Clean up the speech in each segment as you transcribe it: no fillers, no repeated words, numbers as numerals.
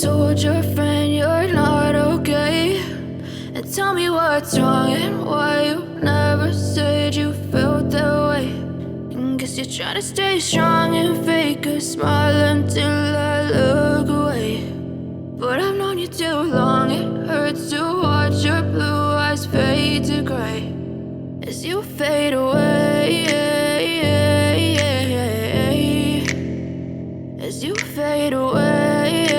told your friend you're not okay, and tell me what's wrong and why you never said you felt that way. And guess you're trying to stay strong and fake a smile until I look away. But I've known you too long, it hurts to watch your blue eyes fade to gray as you fade away, as you fade away.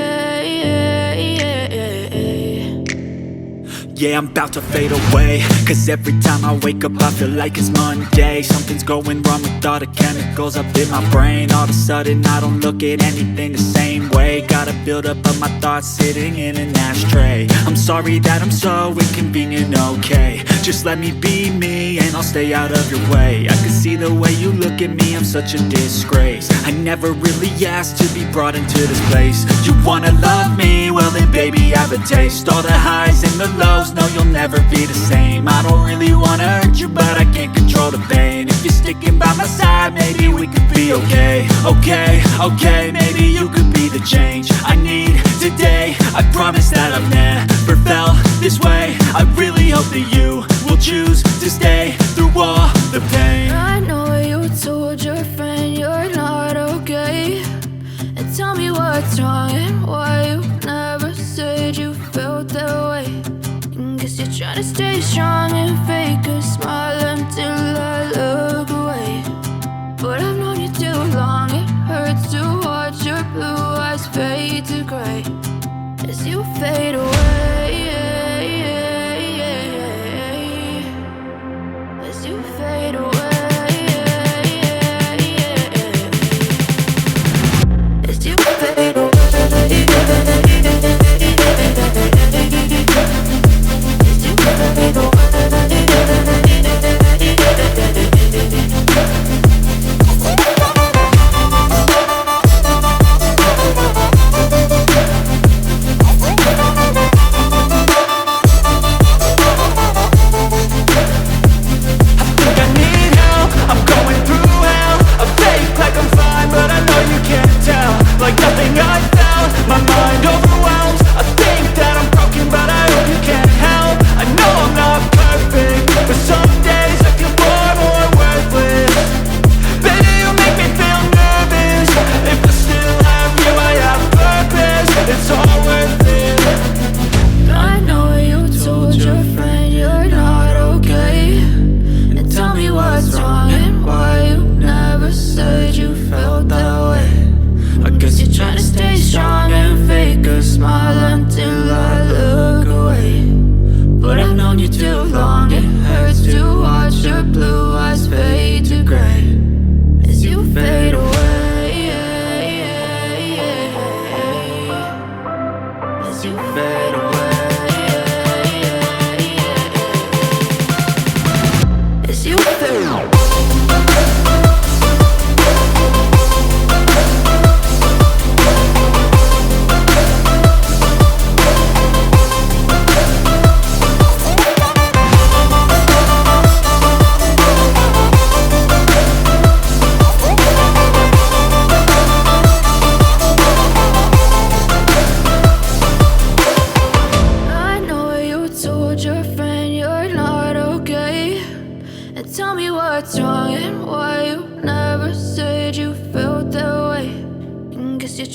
Yeah, I'm about to fade away, cause every time I wake up I feel like it's Monday. Something's going wrong with all the chemicals up in my brain. All of a sudden I don't look at anything the same way. Gotta build up of my thoughts sitting in an ashtray. I'm sorry that I'm so inconvenient, okay. Just let me be me and I'll stay out of your way. I can see the way you look at me, I'm such a disgrace. I never really asked to be brought into this place. You wanna love me? Well then baby I have a taste. All the highs and the lows, no you'll never be the same. I don't really wanna hurt you but I can't control the pain. If you're sticking by my side maybe we could be okay. Okay, maybe you could be the change I need today. I promise that I've never felt this way. I really hope that you will choose to stay through all the pain. I know you told your friend you're not okay, and tell me what's wrong and why you never said you felt that way. And guess you're trying to stay strong and fake a smile until I look away. But I've known you too long, it hurts to watch your blue eyes fade to gray as you fade away, as you fade away, as you fade away.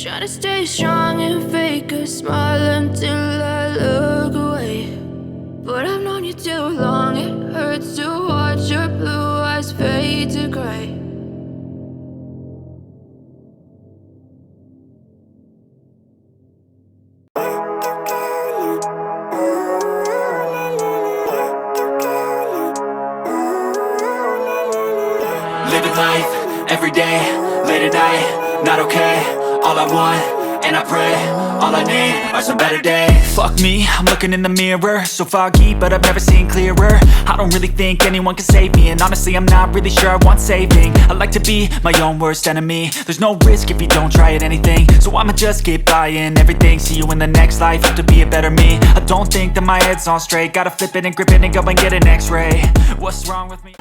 Try to stay strong and fake a smile until I look away. But I've known you too long, it hurts to watch your blue eyes fade to gray. Living life, every day, late at night, not okay. All I want, and I pray, all I need are some better days. Fuck me, I'm looking in the mirror, so foggy, but I've never seen clearer. I don't really think anyone can save me, and honestly I'm not really sure I want saving. I like to be my own worst enemy. There's no risk if you don't try at anything, so I'ma just keep buying everything. See you in the next life, have to be a better me. I don't think that my head's on straight, gotta flip it and grip it and go and get an x-ray. What's wrong with me?